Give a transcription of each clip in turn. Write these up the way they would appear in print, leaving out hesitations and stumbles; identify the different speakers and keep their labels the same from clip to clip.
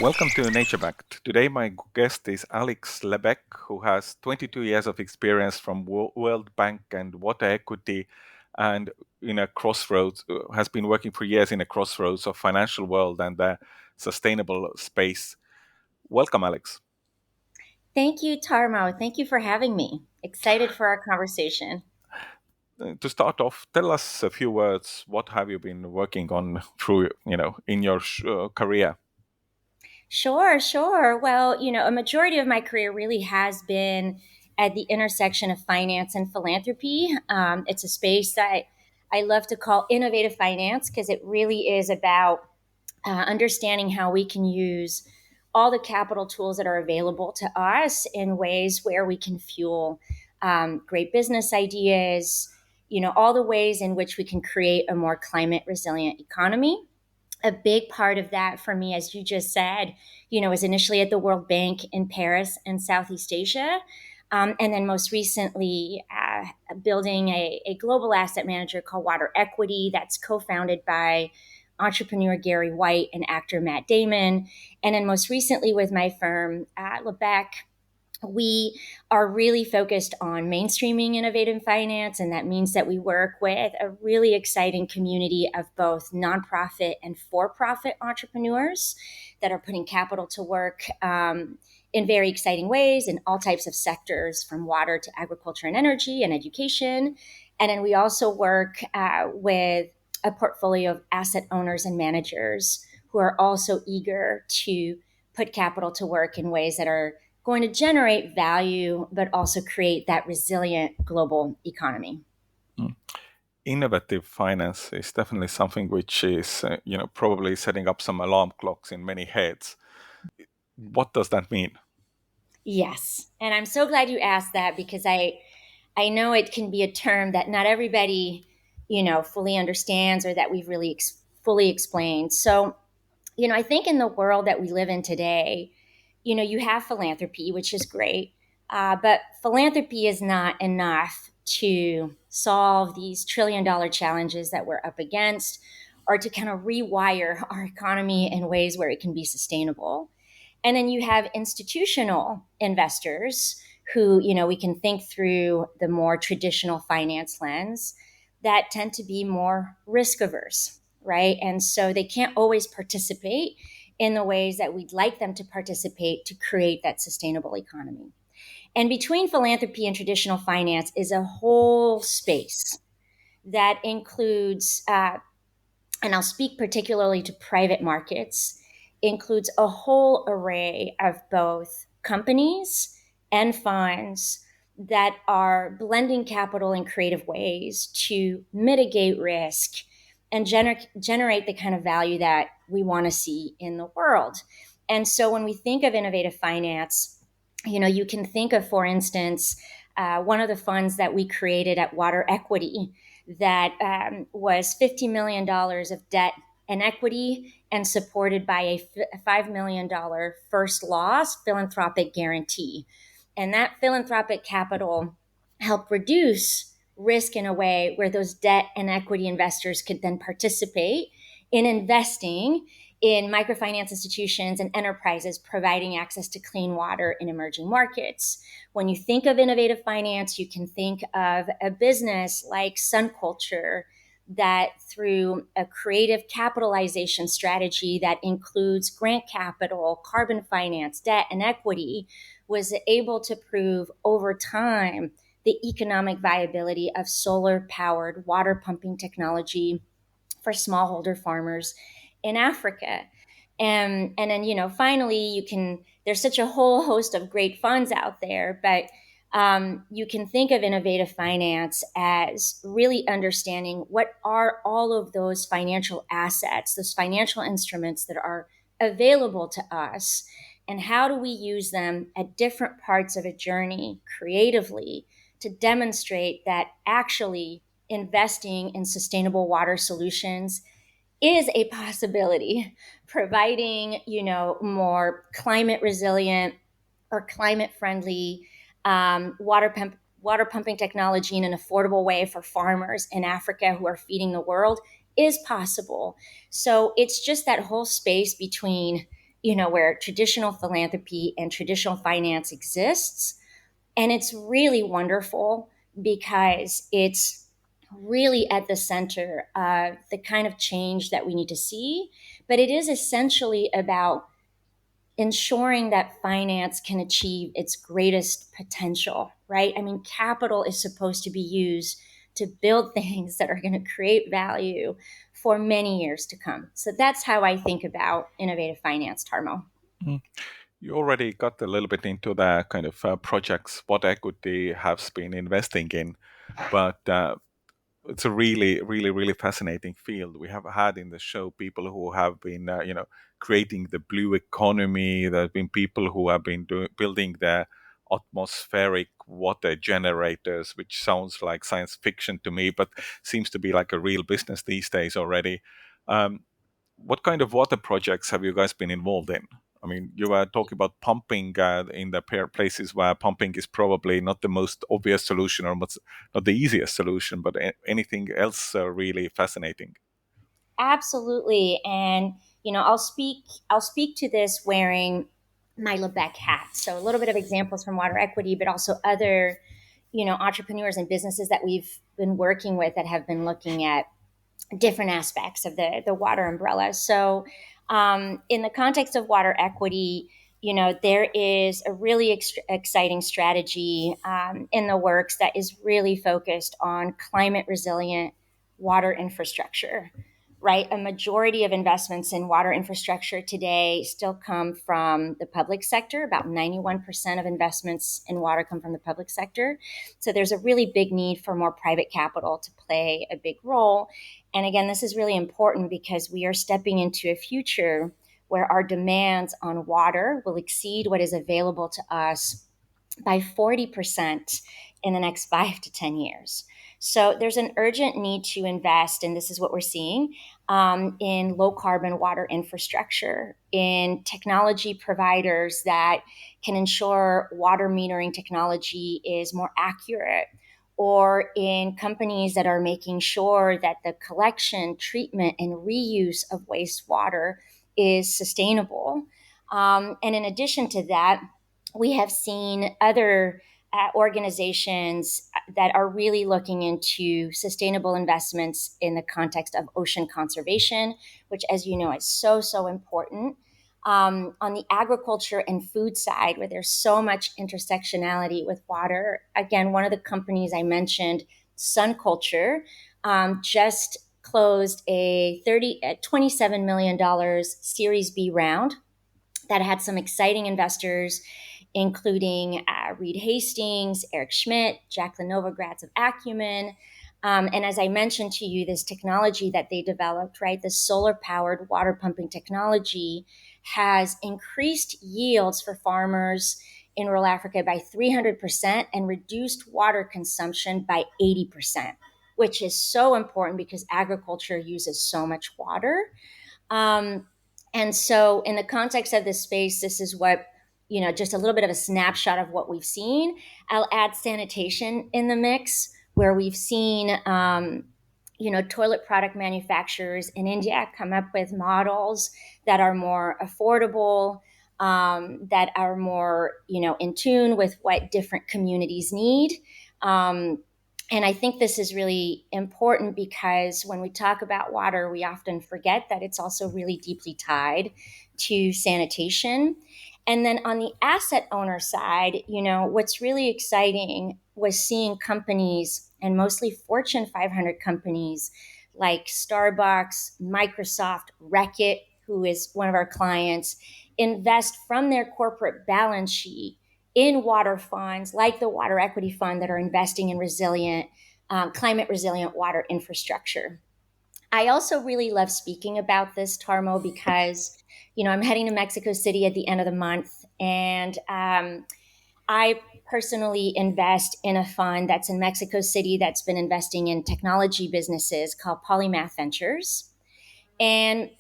Speaker 1: Welcome to NatureBacked. Today, my guest is Alix Lebec, who has 22 years of experience from World Bank and WaterEquity, and in a crossroads, has been working for years in a crossroads of financial world and the sustainable space. Welcome, Alix.
Speaker 2: Thank you, Tarmo. Thank you for having me. Excited for our conversation.
Speaker 1: To start off, tell us a few words. What have you been working on through, in your career?
Speaker 2: Sure. Well, a majority of my career really has been at the intersection of finance and philanthropy. It's a space that I love to call innovative finance because it really is about understanding how we can use all the capital tools that are available to us in ways where we can fuel great business ideas, all the ways in which we can create a more climate resilient economy. A big part of that for me, as you just said, was initially at the World Bank in Paris and Southeast Asia. And then most recently, building a global asset manager called WaterEquity that's co-founded by entrepreneur Gary White and actor Matt Damon. And then most recently with my firm, Lebec, we are really focused on mainstreaming innovative finance, and that means that we work with a really exciting community of both nonprofit and for-profit entrepreneurs that are putting capital to work in very exciting ways in all types of sectors, from water to agriculture and energy and education. And then we also work with a portfolio of asset owners and managers who are also eager to put capital to work in ways that are going to generate value, but also create that resilient global economy.
Speaker 1: Mm. Innovative finance is definitely something which is, probably setting up some alarm clocks in many heads. What does that mean?
Speaker 2: Yes. And I'm so glad you asked that because I know it can be a term that not everybody, fully understands or that we've really fully explained. So, I think in the world that we live in today, you have philanthropy, which is great, but philanthropy is not enough to solve these $1 trillion challenges that we're up against or to kind of rewire our economy in ways where it can be sustainable. And then you have institutional investors who, we can think through the more traditional finance lens that tend to be more risk averse, right? And so they can't always participate in the ways that we'd like them to participate to create that sustainable economy. And between philanthropy and traditional finance is a whole space that includes, and I'll speak particularly to private markets, includes a whole array of both companies and funds that are blending capital in creative ways to mitigate risk and generate the kind of value that we want to see in the world. And so when we think of innovative finance, you can think of, for instance, one of the funds that we created at WaterEquity that was $50 million of debt and equity and supported by a $5 million first loss philanthropic guarantee. And that philanthropic capital helped reduce risk in a way where those debt and equity investors could then participate in investing in microfinance institutions and enterprises providing access to clean water in emerging markets. When you think of innovative finance, you can think of a business like Sun Culture that, through a creative capitalization strategy that includes grant capital, carbon finance, debt, and equity, was able to prove over time the economic viability of solar powered water pumping technology for smallholder farmers in Africa. And then, finally, there's such a whole host of great funds out there, but you can think of innovative finance as really understanding what are all of those financial assets, those financial instruments that are available to us, and how do we use them at different parts of a journey creatively to demonstrate that actually investing in sustainable water solutions is a possibility, providing, more climate resilient or climate friendly water pumping technology in an affordable way for farmers in Africa who are feeding the world is possible. So it's just that whole space between where traditional philanthropy and traditional finance exists. And it's really wonderful because it's really at the center of the kind of change that we need to see. But it is essentially about ensuring that finance can achieve its greatest potential, right? I mean, capital is supposed to be used to build things that are going to create value for many years to come. So that's how I think about innovative finance, Tarmo.
Speaker 1: Mm. You already got a little bit into the kind of projects what equity has been investing in, but it's a really fascinating field. We have had in the show people who have been, creating the blue economy. There have been people who have been building the atmospheric water generators, which sounds like science fiction to me, but seems to be like a real business these days already. Um, what kind of water projects have you guys been involved in? I mean, you were talking about pumping in the places where pumping is probably not the most obvious solution or not the easiest solution, but anything else really fascinating?
Speaker 2: Absolutely. And, I'll speak to this wearing my Lebec hat. So a little bit of examples from WaterEquity, but also other, entrepreneurs and businesses that we've been working with that have been looking at different aspects of the water umbrella. So, in the context of water equity, there is a really exciting strategy in the works that is really focused on climate resilient water infrastructure. Right, a majority of investments in water infrastructure today still come from the public sector. About 91% of investments in water come from the public sector. So there's a really big need for more private capital to play a big role. And again, this is really important because we are stepping into a future where our demands on water will exceed what is available to us by 40% in the next 5 to 10 years. So there's an urgent need to invest, and this is what we're seeing in low carbon water infrastructure, in technology providers that can ensure water metering technology is more accurate, or in companies that are making sure that the collection, treatment, and reuse of wastewater is sustainable. And in addition to that, we have seen other organizations that are really looking into sustainable investments in the context of ocean conservation, which, as you know, is so important. On the agriculture and food side, where there's so much intersectionality with water, again, one of the companies I mentioned, Sun Culture, just closed a $27 million Series B round that had some exciting investors, including Reed Hastings, Eric Schmidt, Jacqueline Novogratz of Acumen. And as I mentioned to you, this technology that they developed, right, the solar powered water pumping technology has increased yields for farmers in rural Africa by 300% and reduced water consumption by 80%, which is so important because agriculture uses so much water. Um, and so, in the context of this space, this is what, just a little bit of a snapshot of what we've seen. I'll add sanitation in the mix, where we've seen, toilet product manufacturers in India come up with models that are more affordable, that are more, in tune with what different communities need. Um, and I think this is really important because when we talk about water, we often forget that it's also really deeply tied to sanitation. And then on the asset owner side, what's really exciting was seeing companies, and mostly Fortune 500 companies like Starbucks, Microsoft, Reckitt, who is one of our clients, invest from their corporate balance sheet in water funds like the Water Equity Fund that are investing in climate resilient water infrastructure. I also really love speaking about this, Tarmo, because I'm heading to Mexico City at the end of the month, and I personally invest in a fund that's in Mexico City that's been investing in technology businesses called Polymath Ventures. And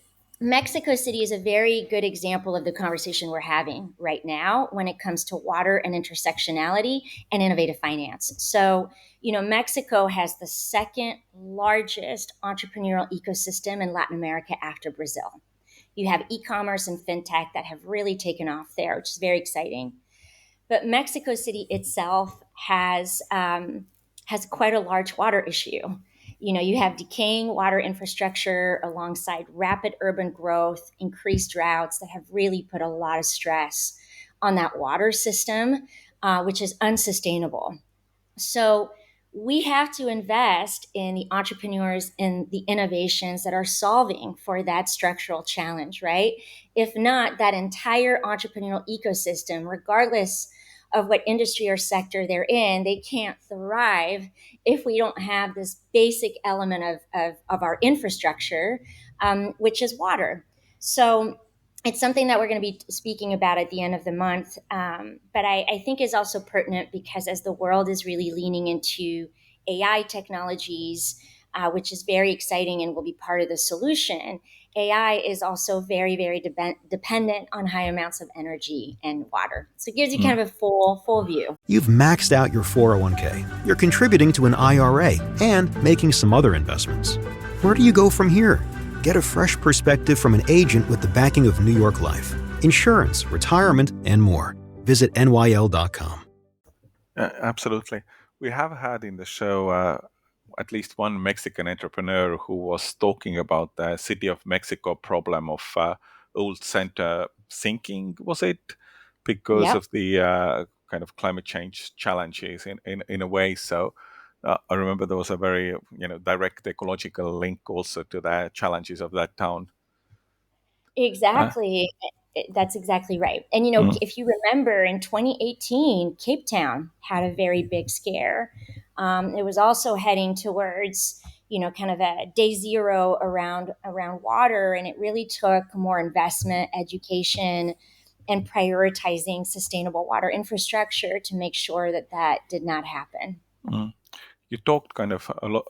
Speaker 2: Mexico City is a very good example of the conversation we're having right now when it comes to water and intersectionality and innovative finance. So, Mexico has the second largest entrepreneurial ecosystem in Latin America after Brazil. You have e-commerce and fintech that have really taken off there, which is very exciting. But Mexico City itself has quite a large water issue. You have decaying water infrastructure alongside rapid urban growth, increased droughts that have really put a lot of stress on that water system, which is unsustainable. So we have to invest in the entrepreneurs and the innovations that are solving for that structural challenge, right? If not, that entire entrepreneurial ecosystem, regardless of what industry or sector they're in, they can't thrive if we don't have this basic element of our infrastructure, which is water. So it's something that we're going to be speaking about at the end of the month, but I think is also pertinent because as the world is really leaning into AI technologies, which is very exciting and will be part of the solution, AI is also very, very dependent on high amounts of energy and water. So it gives you
Speaker 1: Mm.
Speaker 2: kind of a full view.
Speaker 3: You've maxed out your 401k, you're contributing to an IRA, and making some other investments. Where do you go from here? Get a fresh perspective from an agent with the backing of New York Life. Insurance, retirement, and more. Visit NYL.com.
Speaker 1: Absolutely. We have had in the show at least one Mexican entrepreneur who was talking about the City of Mexico problem of old center sinking, was it? Because
Speaker 2: Yep.
Speaker 1: of the kind of climate change challenges in a way. So I remember there was a very direct ecological link also to the challenges of that town. Uh,
Speaker 2: Exactly. That's exactly right. And
Speaker 1: mm,
Speaker 2: if you remember in 2018, Cape Town had a very big scare. It was also heading towards, kind of a day zero around water, and it really took more investment, education, and prioritizing sustainable water infrastructure to make sure that that did not happen.
Speaker 1: mm. You talked kind of a lot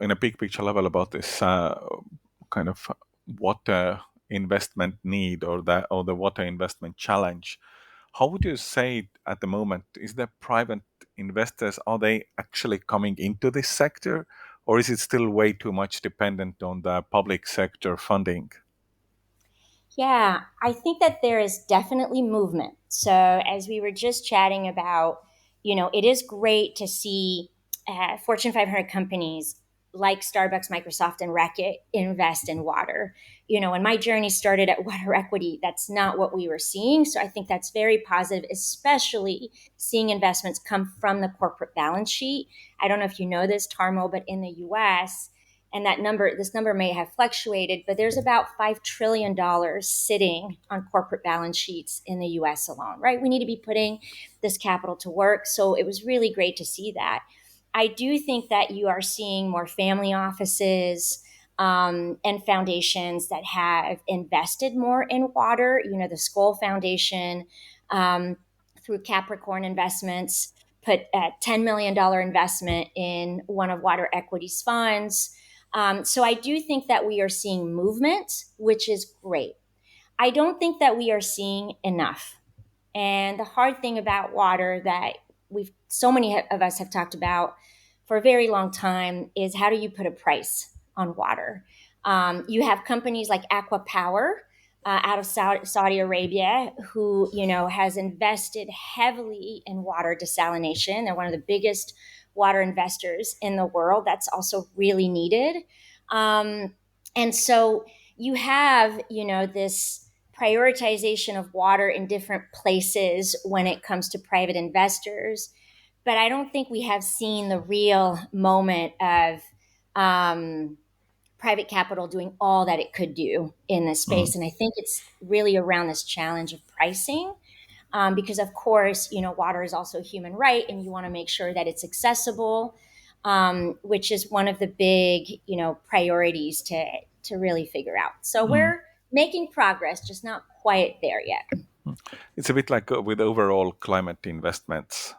Speaker 1: in a big picture level about this kind of water investment need or the water investment challenge. How would you say at the moment is the private investors, are they actually coming into this sector, or is it still way too much dependent on the public sector funding?
Speaker 2: Yeah, I think that there is definitely movement. So, as we were just chatting about, it is great to see Fortune 500 companies like Starbucks, Microsoft, and Reckitt invest in water. When my journey started at WaterEquity, that's not what we were seeing. So, I think that's very positive, especially seeing investments come from the corporate balance sheet. I don't know if you know this, Tarmo, but in the US, and this number may have fluctuated, but there's about $5 trillion sitting on corporate balance sheets in the US alone, right? We need to be putting this capital to work. So it was really great to see that. I do think that you are seeing more family offices and foundations that have invested more in water. The Skoll Foundation, um, through Capricorn Investments, put a $10 million investment in one of WaterEquity's funds. So I do think that we are seeing movement, which is great. I don't think that we are seeing enough. And the hard thing about water that we've so many of us have talked about for a very long time is how do you put a price on water? You have companies like Aqua Power out of Saudi Arabia, who has invested heavily in water desalination. They're one of the biggest water investors in the world. That's also really needed. Um, and so you have this prioritization of water in different places when it comes to private investors. But I don't think we have seen the real moment of um, private capital doing all that it could do in this
Speaker 1: Mm,
Speaker 2: space. And I think it's really around this challenge of pricing. Because of course, water is also a human right, and you want to make sure that it's accessible, which is one of the big, priorities to really figure out. So
Speaker 1: mm,
Speaker 2: we're making progress, just not quite there yet.
Speaker 1: mm. It's a bit like with overall climate investments.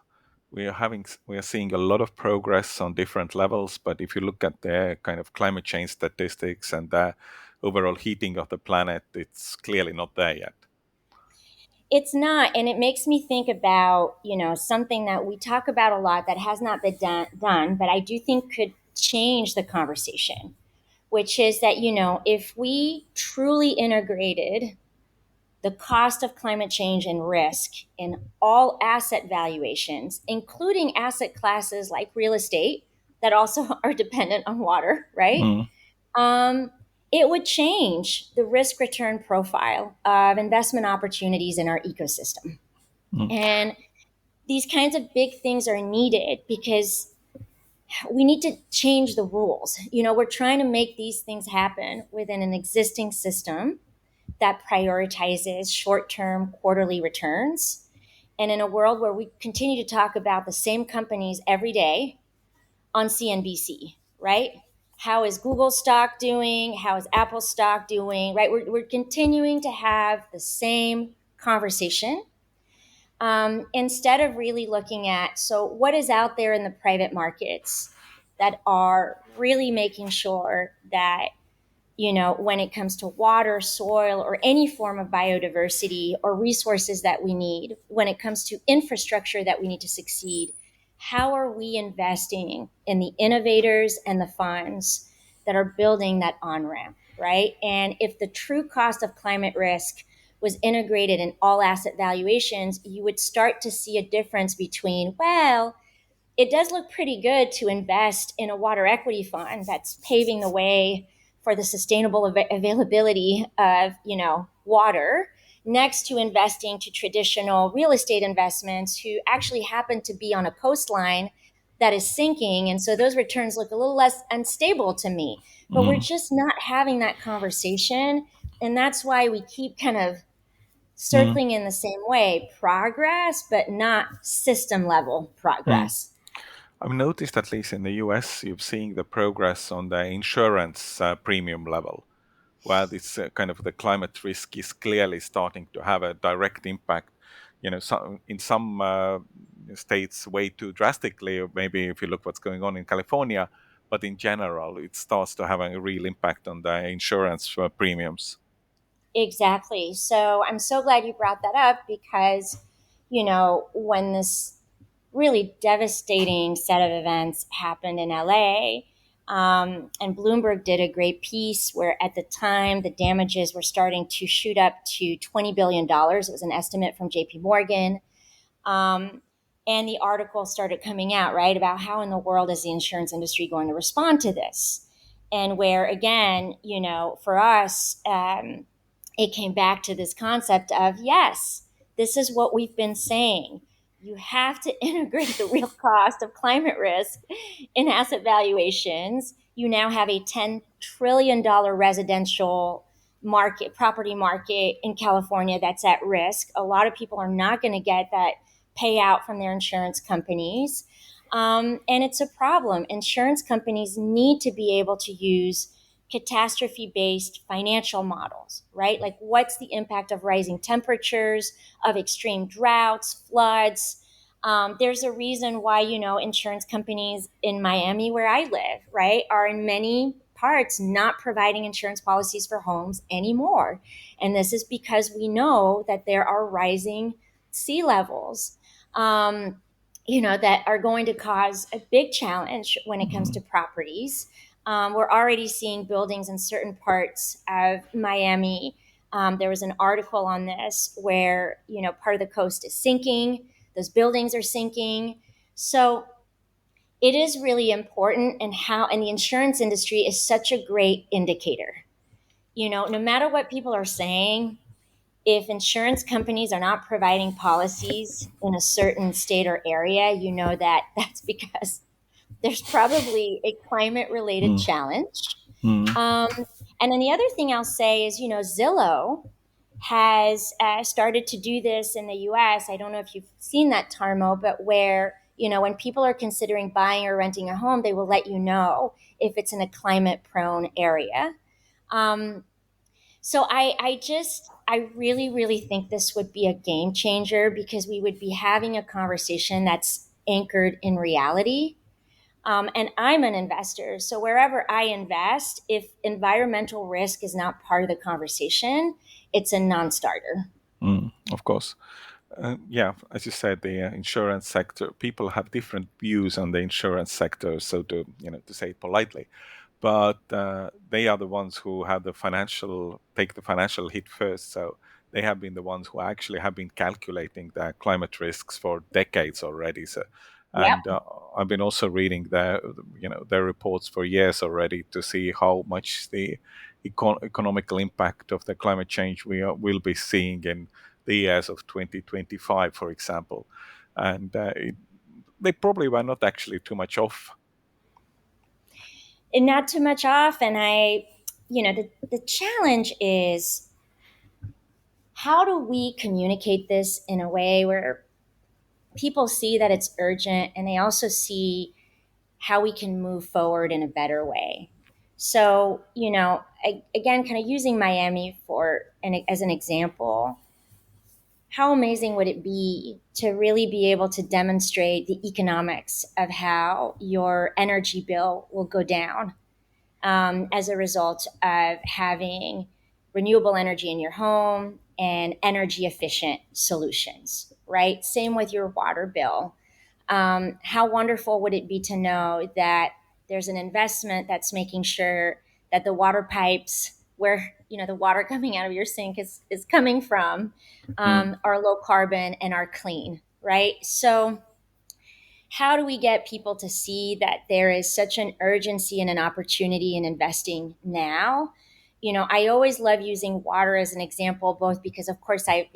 Speaker 1: We are seeing a lot of progress on different levels, but if you look at the kind of climate change statistics and the overall heating of the planet, it's clearly not there yet.
Speaker 2: It's not, and it makes me think about something that we talk about a lot that has not been done, but I do think could change the conversation, which is that, if we truly integrated the cost of climate change and risk in all asset valuations, including asset classes like real estate that also are dependent on water, right?
Speaker 1: Mm,
Speaker 2: Um, it would change the risk return profile of investment opportunities in our ecosystem.
Speaker 1: mm,
Speaker 2: And these kinds of big things are needed because we need to change the rules. We're trying to make these things happen within an existing system that prioritizes short term quarterly returns. And in a world where we continue to talk about the same companies every day on CNBC, right? How is Google stock doing? How is Apple stock doing? Right? We're continuing to have the same conversation instead of really looking at, so what is out there in the private markets that are really making sure that, when it comes to water, soil, or any form of biodiversity or resources that we need, when it comes to infrastructure that we need to succeed, how are we investing in the innovators and the funds that are building that on ramp, right? And if the true cost of climate risk was integrated in all asset valuations, you would start to see a difference between, well, it does look pretty good to invest in a water equity fund that's paving the way for the sustainable availability of water, next to investing to traditional real estate investments who actually happen to be on a coastline that is sinking, and so those returns look a little less unstable to me. But we're
Speaker 1: mm,
Speaker 2: just not having that conversation, and that's why we keep kind of
Speaker 1: mm,
Speaker 2: circling in the same way: progress but not system level
Speaker 1: mm.
Speaker 2: progress.
Speaker 1: I've noticed, at least in the US, you've seen the progress on the insurance premium level, where this kind of the climate risk is clearly starting to have a direct impact. In some states, way too drastically, or maybe if you look what's going on in California, but in general, it starts to have a real impact on the insurance premiums.
Speaker 2: Exactly. So I'm so glad you brought that up because, when this really devastating set of events happened in LA, and Bloomberg did a great piece where at the time the damages were starting to shoot up to $20 billion. It was an estimate from JP Morgan. Um, and the article started coming out, right, about how in the world is the insurance industry going to respond to this? And where, again, for us, it came back to this concept of, yes, this is what we've been saying. You have to integrate the real cost of climate risk in asset valuations. You now have a $10 trillion residential property market in California that's at risk. A lot of people are not going to get that payout from their insurance companies. And it's a problem. Insurance companies need to be able to use catastrophe based financial models, right? Like, what's the impact of rising temperatures, of extreme droughts, floods? There's a reason why, insurance companies in Miami, where I live, right, are in many parts not providing insurance policies for homes anymore. And this is because we know that there are rising sea levels. That are going to cause a big challenge when it comes
Speaker 1: Mm,
Speaker 2: to properties. We're already seeing buildings in certain parts of Miami. There was an article on this where, part of the coast is sinking, those buildings are sinking. So it is really important, and the insurance industry is such a great indicator. No matter what people are saying, if insurance companies are not providing policies in a certain state or area, you know that that's because there's probably a climate related
Speaker 1: mm,
Speaker 2: challenge.
Speaker 1: mm,
Speaker 2: Um, and then the other thing I'll say is, Zillow has started to do this in the US. I don't know if you've seen that, Tarmo, but where, when people are considering buying or renting a home, they will let you know if it's in a climate prone area. Um, so I really, really think this would be a game changer because we would be having a conversation that's anchored in reality. And I'm an investor. So wherever I invest, if environmental risk is not part of the conversation, it's a non starter.
Speaker 1: of course. Yeah, as you said, the insurance sector, people have different views on the insurance sector, so to say it politely. but they are the ones who have take the financial hit first. So they have been the ones who actually have been calculating the climate risks for decades already. So,
Speaker 2: Yep.
Speaker 1: and I've been also reading their reports for years already to see how much the economical impact of the climate change will be seeing in the years of 2025, for example. And they probably were not actually too much off.
Speaker 2: And not too much off. And the challenge is, how do we communicate this in a way where people see that it's urgent and they also see how we can move forward in a better way? So, again, kind of using Miami as an example, how amazing would it be to really be able to demonstrate the economics of how your energy bill will go down as a result of having renewable energy in your home and energy efficient solutions, right? Same with your water bill. How wonderful would it be to know that there's an investment that's making sure that the water pipes where the water coming out of your sink is coming from
Speaker 1: Mm,
Speaker 2: are low carbon and are clean, right? So how do we get people to see that there is such an urgency and an opportunity in investing now? I always love using water as an example, both because, of course, I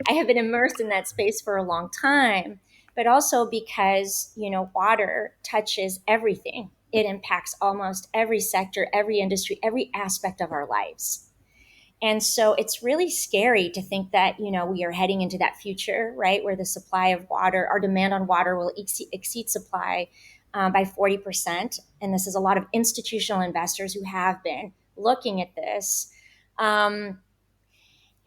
Speaker 2: have been immersed in that space for a long time, but also because water touches everything. It impacts almost every sector, every industry, every aspect of our lives. And so it's really scary to think that, we are heading into that future, right, where the supply of water, our demand on water will exceed supply by 40%. And this is a lot of institutional investors who have been looking at this. Um,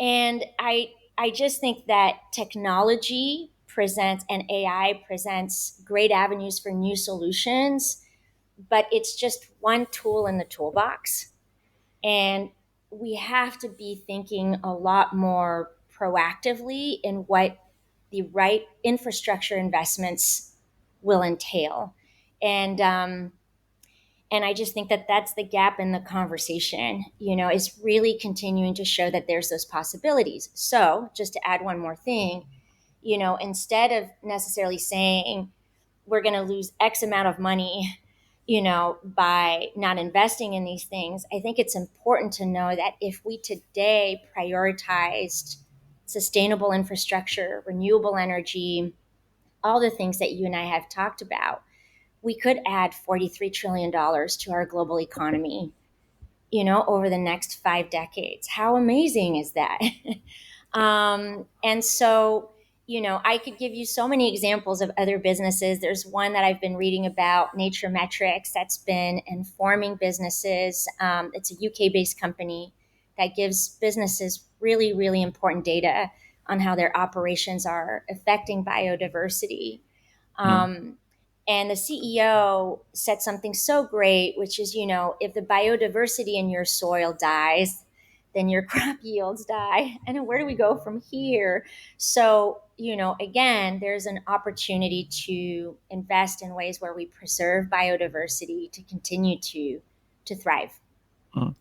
Speaker 2: and I just think that technology presents and AI presents great avenues for new solutions, but it's just one tool in the toolbox. And we have to be thinking a lot more proactively in what the right infrastructure investments will entail. And um, and I just think that that's the gap in the conversation, is really continuing to show that there's those possibilities. So just to add one more thing, instead of necessarily saying we're going to lose X amount of money, by not investing in these things, I think it's important to know that if we today prioritized sustainable infrastructure, renewable energy, all the things that you and I have talked about, we could add $43 trillion to our global economy, over the next 5 decades. How amazing is that? And so, I could give you so many examples of other businesses. There's one that I've been reading about, Nature Metrics, that's been informing businesses. It's a UK based company that gives businesses really, really important data on how their operations are affecting biodiversity.
Speaker 1: mm,
Speaker 2: Um, and the CEO said something so great, which is, if the biodiversity in your soil dies, then your crop yields die. And where do we go from here? So, again, there's an opportunity to invest in ways where we preserve biodiversity to continue to thrive.
Speaker 1: mm.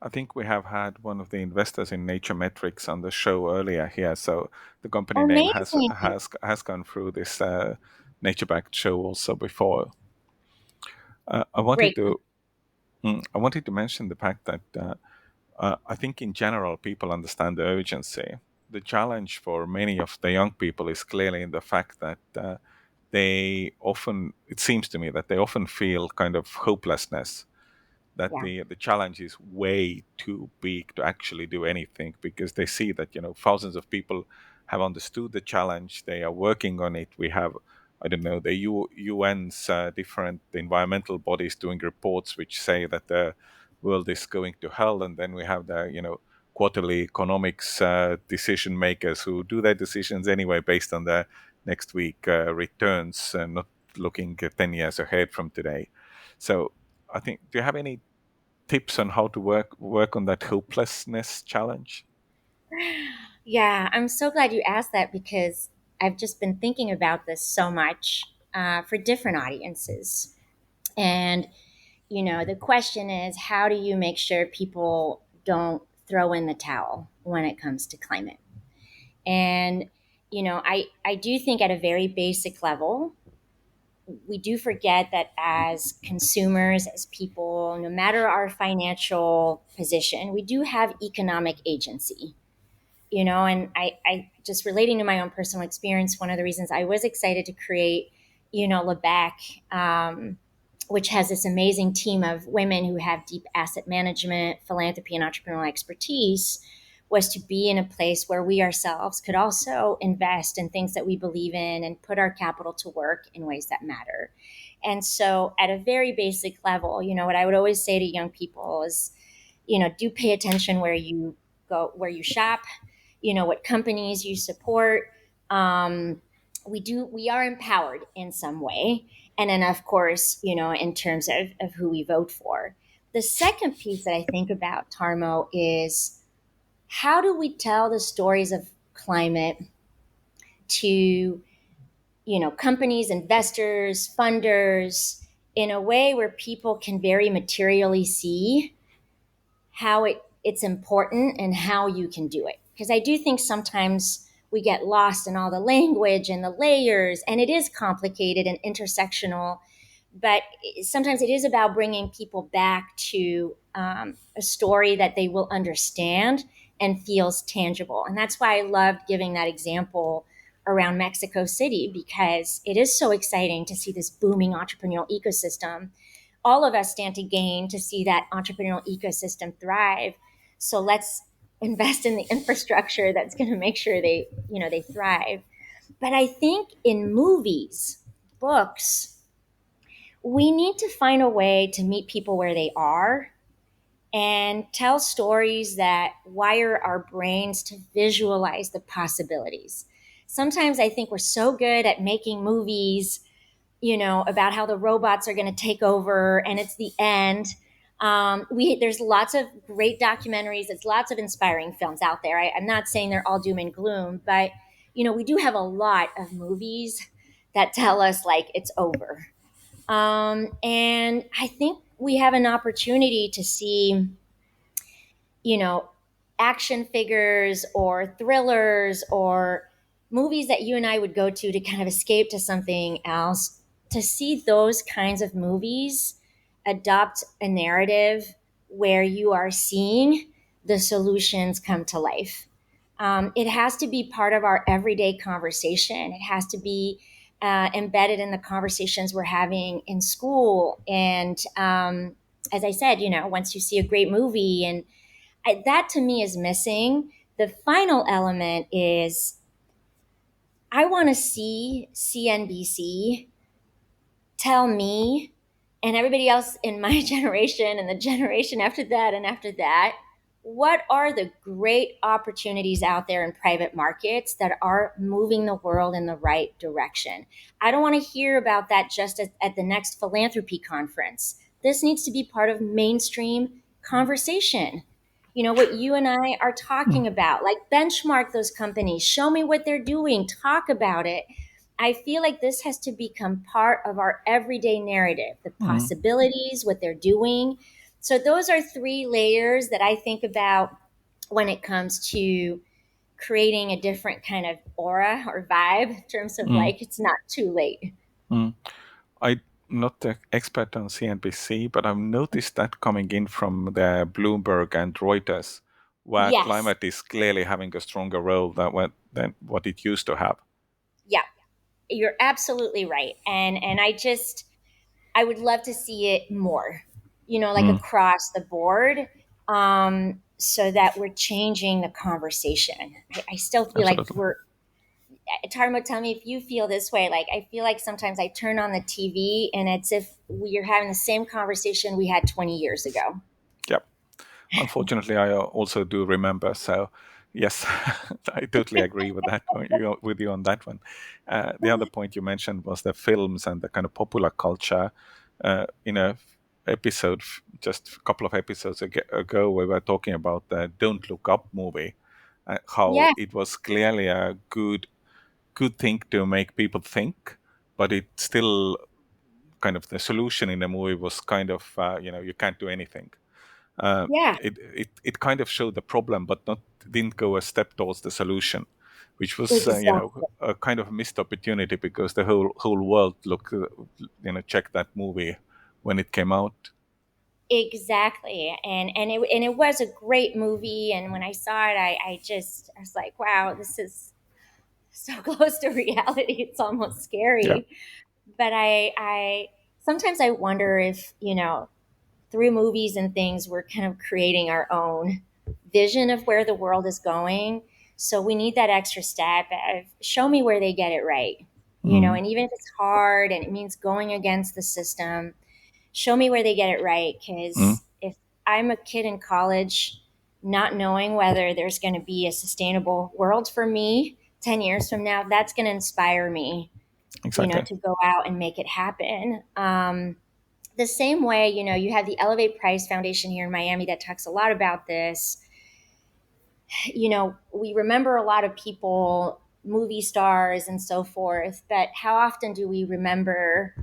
Speaker 1: I think we have had one of the investors in Nature Metrics on the show earlier here. So the company name has
Speaker 2: Amazing.
Speaker 1: has has gone through this nature-backed show also before. Uh, I wanted
Speaker 2: Great.
Speaker 1: to I wanted to mention the fact that I think in general people understand the urgency. The challenge for many of the young people is clearly in the fact that it seems to me that they often feel kind of hopelessness, that
Speaker 2: Yeah.
Speaker 1: the challenge is way too big to actually do anything, because they see that thousands of people have understood the challenge, they are working on it. We have, I don't know, the UN's different environmental bodies doing reports which say that the world is going to hell, and then we have the quarterly economics decision makers who do their decisions anyway based on the next week returns, and not looking 10 years ahead from today. So I think, do you have any tips on how to work on that hopelessness challenge?
Speaker 2: Yeah, I'm so glad you asked that because I've just been thinking about this so much for different audiences. And the question is, how do you make sure people don't throw in the towel when it comes to climate? And, I do think at a very basic level, we do forget that as consumers, as people, no matter our financial position, we do have economic agency. And I just relating to my own personal experience, one of the reasons I was excited to create, Lebec, which has this amazing team of women who have deep asset management, philanthropy, and entrepreneurial expertise, was to be in a place where we ourselves could also invest in things that we believe in and put our capital to work in ways that matter. And so, at a very basic level, what I would always say to young people is, do pay attention where you go, where you shop, what companies you support. We are empowered in some way. And then, of course, in terms of who we vote for. The second piece that I think about, Tarmo, is how do we tell the stories of climate to, companies, investors, funders, in a way where people can very materially see how it's important and how you can do it. Because I do think sometimes we get lost in all the language and the layers, and it is complicated and intersectional. But sometimes it is about bringing people back to a story that they will understand and feels tangible. And that's why I loved giving that example around Mexico City, because it is so exciting to see this booming entrepreneurial ecosystem. All of us stand to gain to see that entrepreneurial ecosystem thrive. So let's invest in the infrastructure that's going to make sure they thrive. But I think in movies, books, we need to find a way to meet people where they are and tell stories that wire our brains to visualize the possibilities. Sometimes I think we're so good at making movies, about how the robots are going to take over and it's the end. There's lots of great documentaries. There's lots of inspiring films out there. I'm not saying they're all doom and gloom, but we do have a lot of movies that tell us like it's over. And I think we have an opportunity to see, you know, action figures or thrillers or movies that you and I would go to kind of escape to something else, to see those kinds of movies adopt a narrative where you are seeing the solutions come to life. It has to be part of our everyday conversation. It has to be embedded in the conversations we're having in school. And as I said, once you see a great movie, and that to me is missing. The final element is I want to see CNBC tell me and everybody else in my generation and the generation after that, what are the great opportunities out there in private markets that are moving the world in the right direction. I don't want to hear about that just at the next philanthropy conference. This needs to be part of mainstream conversation. What you and I are talking about, like benchmark those companies, show me what they're doing, talk about it. I feel like this has to become part of our everyday narrative, the
Speaker 1: Mm,
Speaker 2: possibilities, what they're doing. So those are three layers that I think about when it comes to creating a different kind of aura or vibe in terms of
Speaker 1: mm,
Speaker 2: like it's not too late.
Speaker 1: mm. I'm not an expert on CNBC, but I've noticed that coming in from the Bloomberg and Reuters, where
Speaker 2: Yes.
Speaker 1: climate is clearly having a stronger role than what it used to have.
Speaker 2: Yeah. You're absolutely right. And I would love to see it more, like
Speaker 1: Mm,
Speaker 2: across the board, so that we're changing the conversation. I still feel like
Speaker 1: absolutely.
Speaker 2: Tarmo, tell me if you feel this way. Like, I feel like sometimes I turn on the TV and it's if we're having the same conversation we had 20 years ago.
Speaker 1: Yep. Unfortunately, I also do remember. So, yes, I totally agree with that point, with you on that one. The other point you mentioned was the films and the kind of popular culture. In a episode, just a couple of episodes ago, we were talking about the "Don't Look Up" movie, how
Speaker 2: Yeah.
Speaker 1: it was clearly a good thing to make people think, but it still kind of the solution in the movie was kind of you can't do anything.
Speaker 2: Yeah,
Speaker 1: It kind of showed the problem, but not didn't go a step towards the solution, which was
Speaker 2: exactly.
Speaker 1: a kind of missed opportunity, because the whole world checked that movie when it came out.
Speaker 2: Exactly. And it was a great movie. And when I saw it, I was like, wow, this is so close to reality. It's almost
Speaker 1: Yeah.
Speaker 2: scary. But I sometimes I wonder if, through movies and things, we're kind of creating our own vision of where the world is going. So we need that extra step of show me where they get it right.
Speaker 1: Mm,
Speaker 2: And even if it's hard and it means going against the system, show me where they get it right.
Speaker 1: mm,
Speaker 2: Because if I'm a kid in college, not knowing whether there's going to be a sustainable world for me 10 years from now, that's going to inspire me,
Speaker 1: exactly.
Speaker 2: to go out and make it happen. The same way, you have the Elevate Price Foundation here in Miami that talks a lot about this. We remember a lot of people, movie stars and so forth, but how often do we remember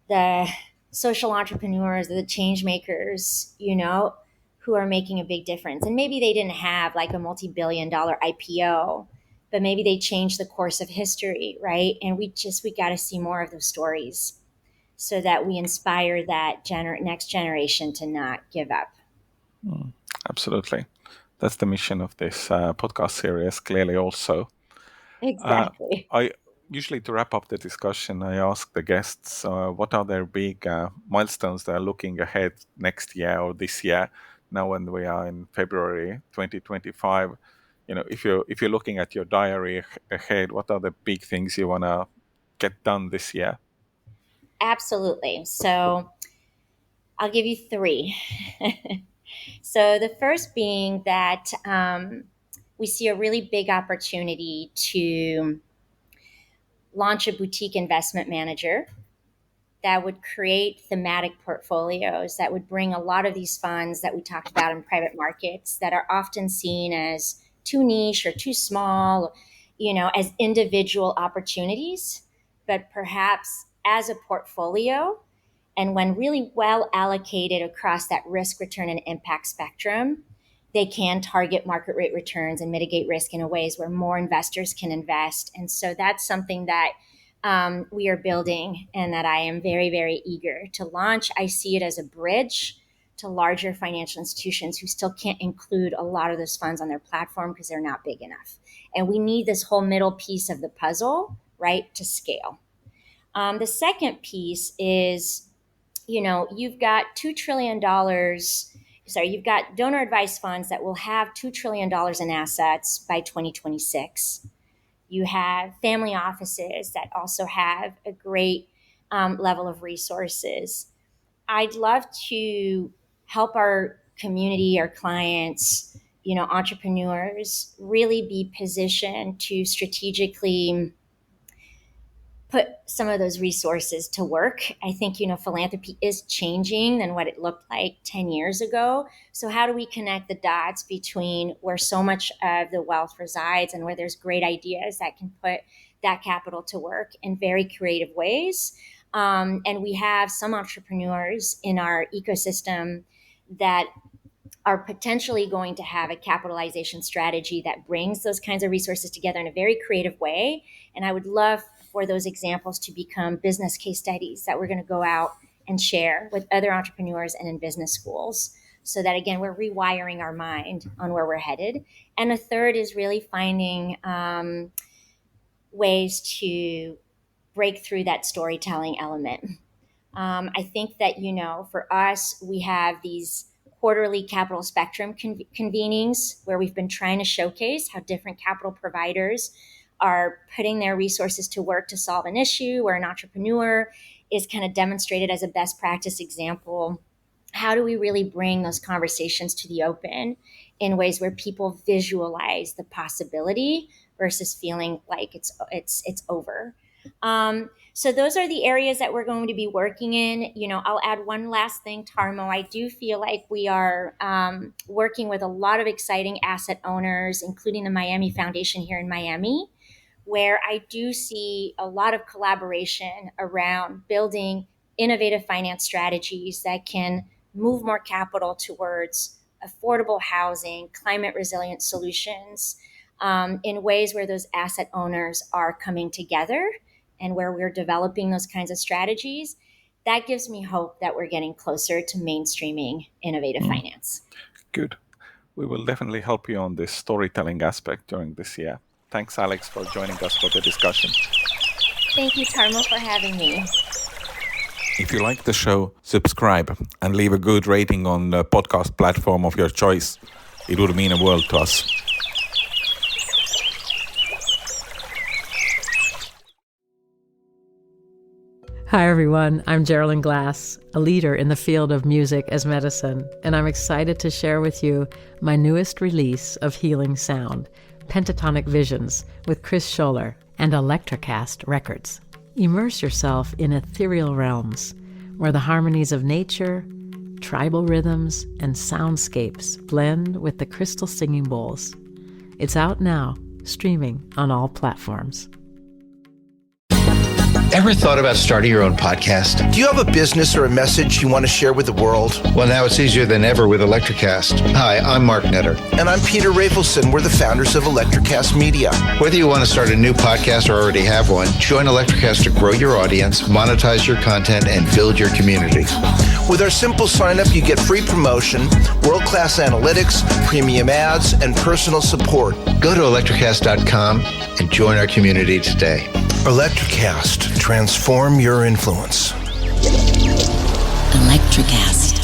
Speaker 2: the social entrepreneurs, the change makers, who are making a big difference? And maybe they didn't have like a multi-billion-dollar IPO, but maybe they changed the course of history, right? And we got to see more of those stories so that we inspire that next generation to not give up.
Speaker 1: Mm, absolutely. That's the mission of this podcast series, clearly, also. Uh,
Speaker 2: Exactly.
Speaker 1: I usually, to wrap up the discussion, I ask the guests what are their big milestones they are looking ahead next year or this year. Now, when we are in February 2025, if you're looking at your diary ahead, what are the big things you want to get done this year?
Speaker 2: Absolutely. So I'll give you three. So the first being that we see a really big opportunity to launch a boutique investment manager that would create thematic portfolios that would bring a lot of these funds that we talked about in private markets that are often seen as too niche or too small, as individual opportunities, but perhaps as a portfolio. And when really well allocated across that risk, return, and impact spectrum, they can target market rate returns and mitigate risk in ways where more investors can invest. And so that's something that we are building and that I am very, very eager to launch. I see it as a bridge to larger financial institutions who still can't include a lot of those funds on their platform because they're not big enough. And we need this whole middle piece of the puzzle, right, to scale. The second piece is, you've got $2 trillion. Sorry, you've got donor advised funds that will have $2 trillion in assets by 2026. You have family offices that also have a great level of resources. I'd love to help our community, our clients, entrepreneurs really be positioned to strategically put some of those resources to work. I think, philanthropy is changing than what it looked like 10 years ago. So, how do we connect the dots between where so much of the wealth resides and where there's great ideas that can put that capital to work in very creative ways? And we have some entrepreneurs in our ecosystem that are potentially going to have a capitalization strategy that brings those kinds of resources together in a very creative way. And I would love for those examples to become business case studies that we're going to go out and share with other entrepreneurs and in business schools. So that, again, we're rewiring our mind on where we're headed. And a third is really finding ways to break through that storytelling element. I think that, for us, we have these quarterly capital spectrum convenings where we've been trying to showcase how different capital providers are putting their resources to work to solve an issue, where an entrepreneur is kind of demonstrated as a best practice example. How do we really bring those conversations to the open in ways where people visualize the possibility versus feeling like it's over? So those are the areas that we're going to be working in. I'll add one last thing, Tarmo. I do feel like we are working with a lot of exciting asset owners, including the Miami Foundation here in Miami, where I do see a lot of collaboration around building innovative finance strategies that can move more capital towards affordable housing, climate resilient solutions, in ways where those asset owners are coming together and where we're developing those kinds of strategies. That gives me hope that we're getting closer to mainstreaming innovative finance.
Speaker 1: Good. We will definitely help you on this storytelling aspect during this year. Thanks, Alix, for joining us for the discussion.
Speaker 2: Thank you, Tarmo, for having me.
Speaker 1: If you like the show, subscribe and leave a good rating on the podcast platform of your choice. It would mean a world to us.
Speaker 4: Hi, everyone. I'm Geraldine Glass, a leader in the field of music as medicine, and I'm excited to share with you my newest release of healing sound, Pentatonic Visions, with Chris Scholler and Electrocast Records. Immerse yourself in ethereal realms where the harmonies of nature, tribal rhythms, and soundscapes blend with the crystal singing bowls. It's out now, streaming on all platforms.
Speaker 5: Ever thought about starting your own podcast?
Speaker 6: Do you have a business or a message you want to share with the world?
Speaker 5: Well, now it's easier than ever with Electrocast. Hi, I'm Mark Netter.
Speaker 6: And I'm Peter Rafelson. We're the founders of Electrocast Media.
Speaker 5: Whether you want to start a new podcast or already have one, join Electrocast to grow your audience, monetize your content, and build your community.
Speaker 6: With our simple sign-up, you get free promotion, world-class analytics, premium ads, and personal support.
Speaker 5: Go to electrocast.com and join our community today.
Speaker 6: Electrocast. Transform your influence.
Speaker 7: Electrocast.